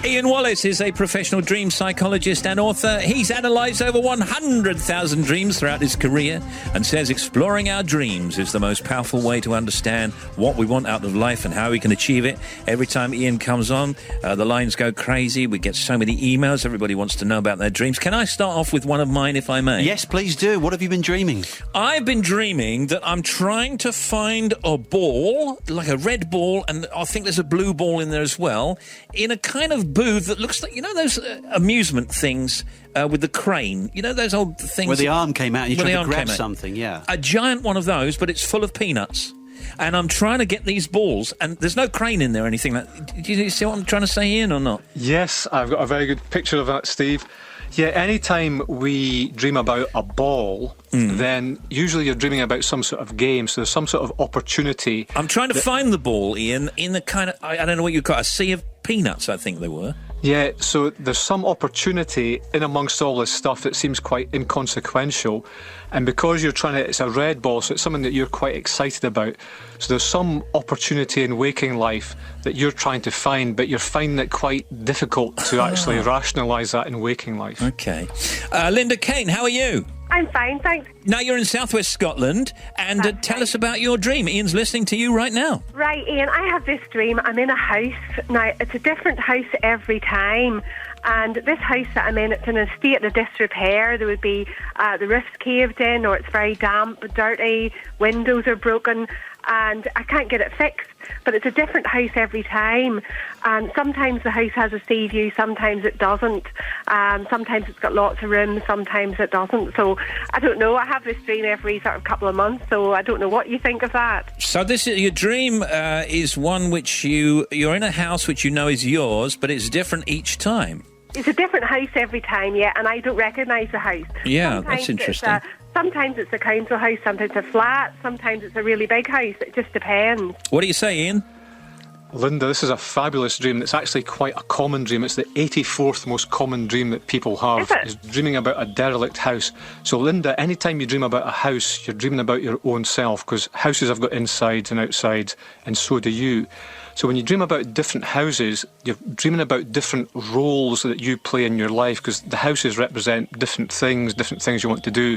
Ian Wallace is a professional dream psychologist and author. He's analysed over 100,000 dreams throughout his career and says exploring our dreams is the most powerful way to understand what we want out of life and how we can achieve it. Every time Ian comes on, the lines go crazy. We get so many emails. Everybody wants to know about their dreams. Can I start off with one of mine, if I may? Yes, please do. What have you been dreaming? I've been dreaming that I'm trying to find a ball, like a red ball, and I think there's a blue ball in there as well, in a kind of booth that looks like, you know, those amusement things with the crane. You know, those old things... Where the arm came out and you tried to grab something, yeah. A giant one of those, but it's full of peanuts. And I'm trying to get these balls, and there's no crane in there or anything. Do you see what I'm trying to say, Ian, or not? Yes, I've got a very good picture of that, Steve. Yeah, anytime we dream about a ball, then usually you're dreaming about some sort of game, so there's some sort of opportunity. I'm trying to find the ball, Ian, in the kind of, I don't know what you call it, a sea of peanuts, I think they were. Yeah, so there's some opportunity in amongst all this stuff that seems quite inconsequential, and because you're trying to, it's a red ball, so it's something that you're quite excited about. So there's some opportunity in waking life that you're trying to find, but you're finding it quite difficult to actually rationalise that in waking life. Okay. Linda Kane, how are you? I'm fine, thanks. Now you're in southwest Scotland, and tell us about your dream. Ian's listening to you right now. Right, Ian, I have this dream. I'm in a house. Now, it's a different house every time. And this house that I'm in, it's in a state of disrepair. There would be the roof's caved in, or it's very damp, dirty, windows are broken, and I can't get it fixed. But it's a different house every time. And sometimes the house has a sea view, sometimes it doesn't. Sometimes it's got lots of rooms, sometimes it doesn't. So I don't know. I have this dream every sort of couple of months, so I don't know what you think of that. So this is, your dream is one which you're in a house which you know is yours, but it's different each time. It's a different house every time, yeah, and I don't recognise the house. Yeah, sometimes that's interesting. Sometimes it's a council house, sometimes a flat, sometimes it's a really big house. It just depends. What do you say, Ian? Linda, this is a fabulous dream. It's actually quite a common dream. It's the 84th most common dream that people have. Is it? Is dreaming about a derelict house. So, Linda, anytime you dream about a house, you're dreaming about your own self, because houses have got insides and outsides, and so do you. So when you dream about different houses, you're dreaming about different roles that you play in your life, because the houses represent different things you want to do.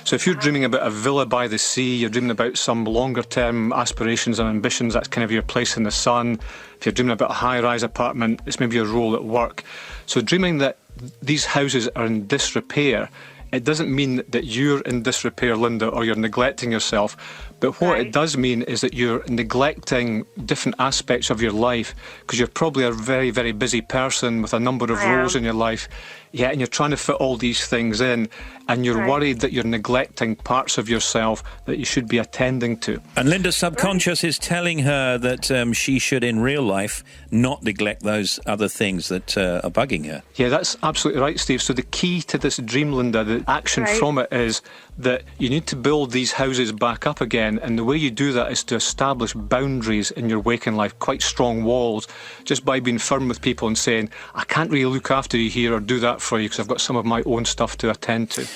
So if you're dreaming about a villa by the sea, you're dreaming about some longer-term aspirations and ambitions, that's kind of your place in the sun. If you're dreaming about a high-rise apartment, it's maybe your role at work. So dreaming that these houses are in disrepair, it doesn't mean that you're in disrepair, Linda, or you're neglecting yourself. But what it does mean is that you're neglecting different aspects of your life, because you're probably a very, very busy person with a number of roles in your life. Yeah, and you're trying to fit all these things in, and you're worried that you're neglecting parts of yourself that you should be attending to. And Linda's subconscious is telling her that she should, in real life, not neglect those other things that are bugging her. Yeah, that's absolutely right, Steve. So the key to this dream, Linda, the action from it is that you need to build these houses back up again, and the way you do that is to establish boundaries in your waking life, quite strong walls, just by being firm with people and saying, I can't really look after you here or do that for you because I've got some of my own stuff to attend to.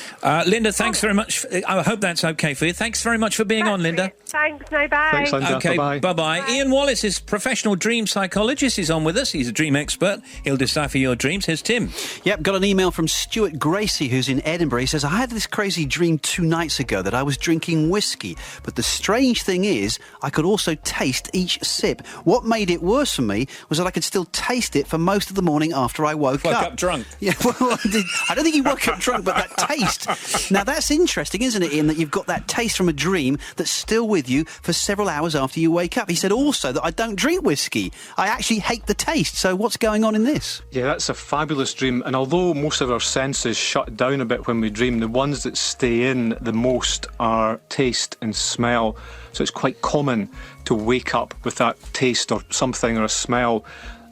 Linda, thanks very much. I hope that's okay for you. Thanks very much for being on, Linda. Thanks, no, bye. Thanks, Linda. Okay, bye-bye. Bye-bye. Ian Wallace is professional dream psychologist. He's on with us. He's a dream expert. He'll decipher your dreams. Here's Tim. Yep, got an email from Stuart Gracie, who's in Edinburgh. He says, I had this crazy dream 2 nights ago that I was drinking whiskey, but the strange thing is I could also taste each sip. What made it worse for me was that I could still taste it for most of the morning after I woke up drunk. Yeah, well, I don't think he woke up drunk, but that taste. Now, that's interesting, isn't it, Ian, that you've got that taste from a dream that's still with you for several hours after you wake up. He said also that I don't drink whiskey. I actually hate the taste. So what's going on in this? Yeah, that's a fabulous dream. And although most of our senses shut down a bit when we dream, the ones that stay in the most are taste and smell. So it's quite common to wake up with that taste or something or a smell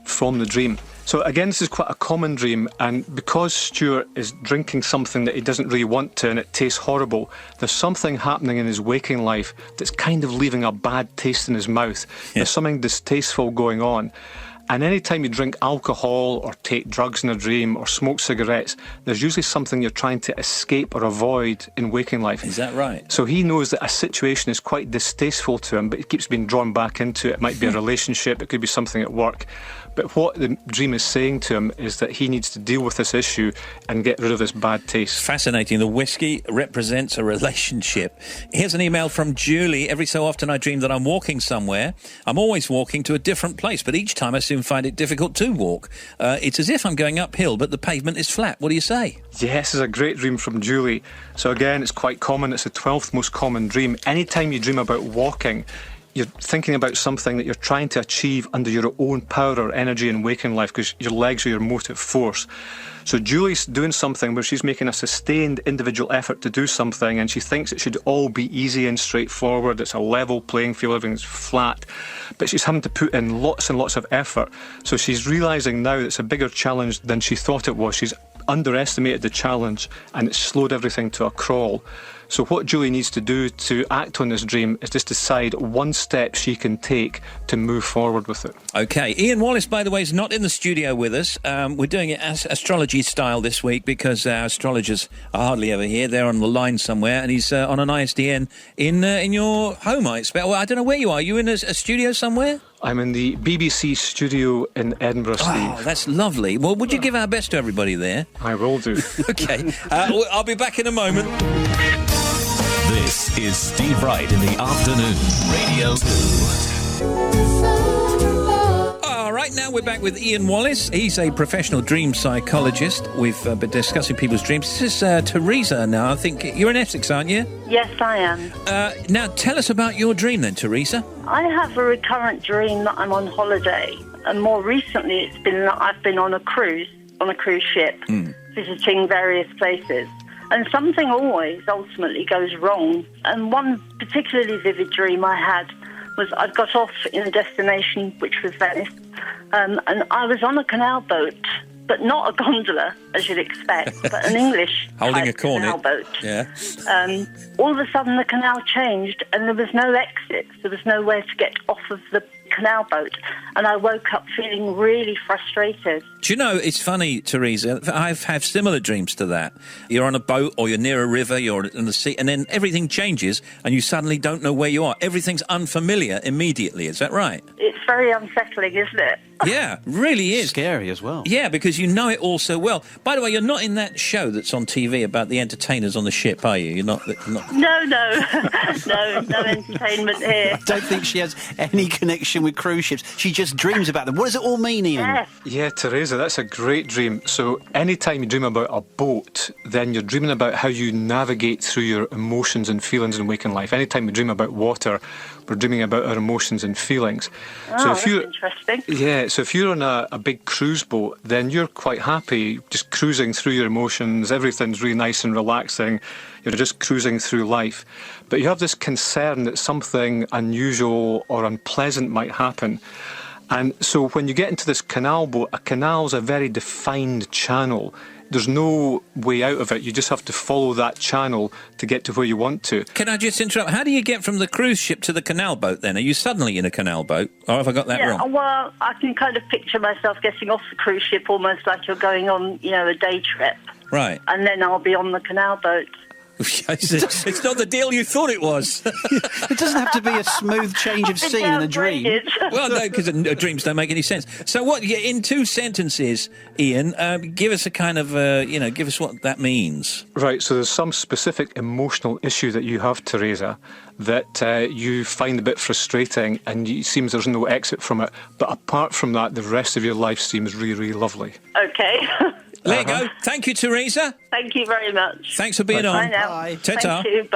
from the dream. So again, this is quite a common dream, and because Stuart is drinking something that he doesn't really want to and it tastes horrible, there's something happening in his waking life that's kind of leaving a bad taste in his mouth. There's something distasteful going on. And any time you drink alcohol or take drugs in a dream or smoke cigarettes, there's usually something you're trying to escape or avoid in waking life. Is that right? So he knows that a situation is quite distasteful to him, but he keeps being drawn back into it. It might be a relationship, it could be something at work. But what the dream is saying to him is that he needs to deal with this issue and get rid of this bad taste. Fascinating. The whiskey represents a relationship. Here's an email from Julie. Every so often I dream that I'm walking somewhere. I'm always walking to a different place, but each time I soon find it difficult to walk. It's as if I'm going uphill, but the pavement is flat. What do you say? Yes, this is a great dream from Julie. So again, it's quite common. It's the 12th most common dream. Anytime you dream about walking, you're thinking about something that you're trying to achieve under your own power or energy in waking life, because your legs are your motive force. So Julie's doing something where she's making a sustained individual effort to do something, and she thinks it should all be easy and straightforward. It's a level playing field, everything's flat. But she's having to put in lots and lots of effort. So she's realising now that it's a bigger challenge than she thought it was. She's underestimated the challenge, and it's slowed everything to a crawl. So what Julie needs to do to act on this dream is just decide one step she can take to move forward with it. OK. Ian Wallace, by the way, is not in the studio with us. We're doing it as astrology style this week because our astrologers are hardly ever here. They're on the line somewhere, and he's on an ISDN in your home, I expect. Well, I don't know where you are. Are you in a studio somewhere? I'm in the BBC studio in Edinburgh, Steve. Oh, that's lovely. Well, would you give our best to everybody there? I will do. OK. I'll be back in a moment. This is Steve Wright in the afternoon. Radio 2. All right, now we're back with Ian Wallace. He's a professional dream psychologist. We've been discussing people's dreams. This is Teresa now. I think you're in Essex, aren't you? Yes, I am. Now, tell us about your dream then, Teresa. I have a recurrent dream that I'm on holiday, and more recently it's been that I've been on a cruise ship, visiting various places. And something always ultimately goes wrong. And one particularly vivid dream I had was I got off in a destination which was Venice, and I was on a canal boat, but not a gondola, as you'd expect, but an English holding a cornet canal boat. Yeah. All of a sudden the canal changed and there was no exit. There was nowhere to get off of the canal boat, and I woke up feeling really frustrated. Do you know, it's funny, Teresa, I've had similar dreams to that. You're on a boat or you're near a river, you're in the sea, and then everything changes and you suddenly don't know where you are. Everything's unfamiliar immediately, is that right? It's very unsettling, isn't it? Yeah, really is. Scary as well. Yeah, because you know it all so well. By the way, you're not in that show that's on TV about the entertainers on the ship, are you? You're not... No. No entertainment here. I don't think she has any connection with cruise ships. She just dreams about them. What does it all mean, Ian? Yes. Yeah, Teresa, that's a great dream. So anytime you dream about a boat, then you're dreaming about how you navigate through your emotions and feelings in waking life. Anytime we dream about water, we're dreaming about our emotions and feelings. Oh, so that's interesting. Yeah, so if you're on a big cruise boat, then you're quite happy just cruising through your emotions. Everything's really nice and relaxing. You're just cruising through life. But you have this concern that something unusual or unpleasant might happen. And so when you get into this canal boat, a canal is a very defined channel. There's no way out of it. You just have to follow that channel to get to where you want to. Can I just interrupt? How do you get from the cruise ship to the canal boat then? Are you suddenly in a canal boat? Or have I got that wrong? Well, I can kind of picture myself getting off the cruise ship almost like you're going on, a day trip. Right. And then I'll be on the canal boat. It's not the deal you thought it was. It doesn't have to be a smooth change of scene in a dream. Well, no, because dreams don't make any sense. So what, in 2 sentences, Ian, give us a kind of, give us what that means. Right, so there's some specific emotional issue that you have, Teresa, that you find a bit frustrating, and it seems there's no exit from it. But apart from that, the rest of your life seems really, really lovely. Okay. There you go. Thank you, Teresa. Thank you very much. Thanks for being on. Bye now. Bye. Ta-ta. Thank you.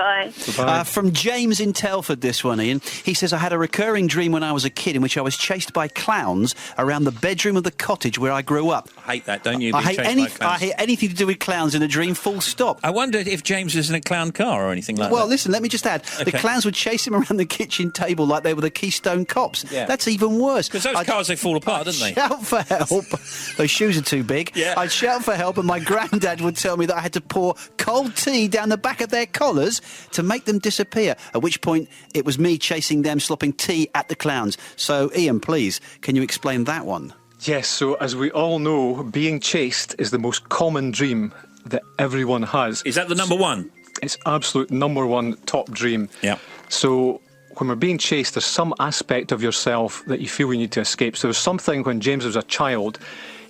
Bye. From James in Telford, this one, Ian. He says, I had a recurring dream when I was a kid in which I was chased by clowns around the bedroom of the cottage where I grew up. I hate that, don't you? I hate anything to do with clowns in a dream, full stop. I wonder if James was in a clown car or anything like that. Well, listen, let me just add. Okay. The clowns would chase him around the kitchen table like they were the Keystone Cops. Yeah. That's even worse. Because those cars, they fall apart, don't they? Shout for help. Those shoes are too big. Yeah. I'd shout for help, and my granddad would tell me that I had to pour cold tea down the back of their collars to make them disappear, at which point it was me chasing them, slopping tea at the clowns. So, Ian, please, can you explain that one? Yes, so as we all know, being chased is the most common dream that everyone has. Is that the number one? It's absolute number one top dream. Yeah. So when we're being chased, there's some aspect of yourself that you feel you need to escape. So there's something when James was a child,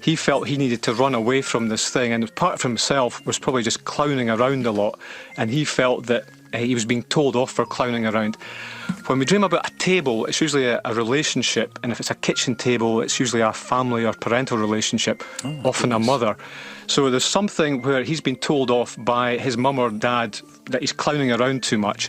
he felt he needed to run away from this thing, and part of himself was probably just clowning around a lot, and he felt that he was being told off for clowning around. When we dream about a table, it's usually a relationship, and if it's a kitchen table, it's usually a family or parental relationship, often a mother. So there's something where he's been told off by his mum or dad that he's clowning around too much.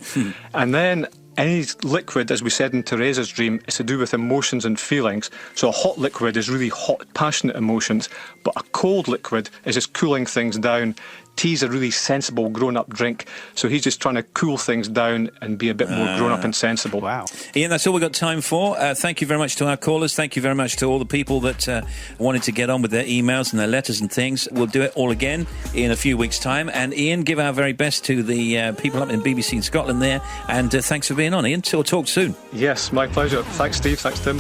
And then any liquid, as we said in Teresa's dream, is to do with emotions and feelings. So a hot liquid is really hot, passionate emotions, but a cold liquid is just cooling things down. Tea's a really sensible, grown-up drink, so he's just trying to cool things down and be a bit more grown-up and sensible. Wow. Ian, that's all we've got time for. Thank you very much to our callers. Thank you very much to all the people that wanted to get on with their emails and their letters and things. We'll do it all again in a few weeks' time. And Ian, give our very best to the people up in BBC in Scotland there. And thanks for being on, Ian. We'll talk soon. Yes, my pleasure. Thanks, Steve. Thanks, Tim.